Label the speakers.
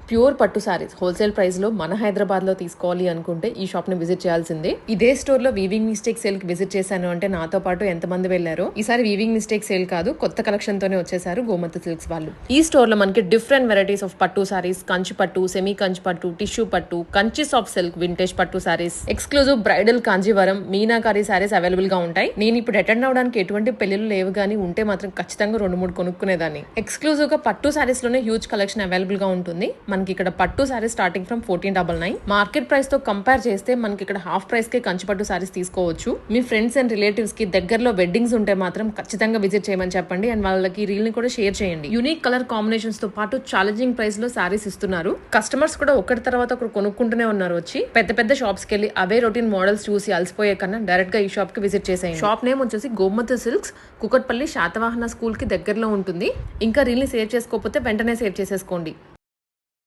Speaker 1: Pure పట్టు saris wholesale price లో మన హైదరాబాద్ లో తీసుకోవాలి అనుకుంటే ఈ షాప్ ని విజిట్ చేయాల్సిందే. ఇదే స్టోర్ లో వీవింగ్ మిస్టేక్ సేల్ కి విజిట్ చేశాను అంటే నాతో పాటు ఎంతమంది వెళ్లారో. ఈసారి వీవింగ్ మిస్టేక్ సేల్ కాదు, కొత్త కలెక్షన్ తోనే వచ్చేసారు గోమతి సిల్క్స్ వాళ్ళు. ఈ స్టోర్ లో మనకి డిఫరెంట్ వెరైటీస్ ఆఫ్ పట్టు సారీస్, కంచి పట్టు, సెమీ కంచి పట్టు, టిష్యూ పట్టు, కంచి సాఫ్ట్ సిల్క్, వింటేజ్ పట్టు saris, exclusive bridal Kanjeevaram, meenakari saris available గా ఉంటాయి. నేను ఇప్పుడు అటెండ్ అవడానికి ఎటువంటి పెళ్లిళ్ళు లేవు గానీ ఉంటే మాత్రం ఖచ్చితంగా 2-3 కొనుక్కునేదాన్ని. ఎక్స్క్లూజివ్ గా పట్టు సారీస్ లోనే హ్యూజ్ కలెక్షన్ అవైలబుల్ గా ఉంటుంది. మనకి ఇక్కడ పట్టు saris starting from 1499. Market price తో కంపేర్ చేస్తే మనకి ఇక్కడ హాఫ్ ప్రైస్ కే కంచి పట్టు సారీస్ తీసుకోవచ్చు. మీ ఫ్రెండ్స్ అండ్ రిలేటివ్స్ కి దగ్గరలో వెడ్డింగ్స్ ఉంటే మాత్రం ఖచ్చితంగా విజిట్ చేయమని చెప్పండి అండ్ వాళ్ళకి రీల్ ని కూడా షేర్ చేయండి. యూనిక్ కలర్ కాంబినేషన్స్ తో పాటు ఛాలెంజింగ్ ప్రైస్ లో సారీస్ ఇస్తున్నారు. కస్టమర్స్ కూడా ఒకటి తర్వాత ఒకరు కొనుక్కుంటూనే ఉన్నారు. వచ్చి పెద్ద పెద్ద షాప్స్ కి వెళ్ళి అవే రొటీన్ మోడల్స్ చూసి అలసిపోయే కన్నా డైరెక్ట్ గా ఈ షాప్ కి విజిట్ చేసేయండి. షాప్ నేమ్ వచ్చేసి గోమతి సిల్క్స్, కుకట్పల్లి శాతవాహన స్కూల్ కి దగ్గరలో ఉంటుంది. ఇంకా రీల్ ని సేవ్ చేసుకోకపోతే వెంటనే సేవ్ చేసేసుకోండి.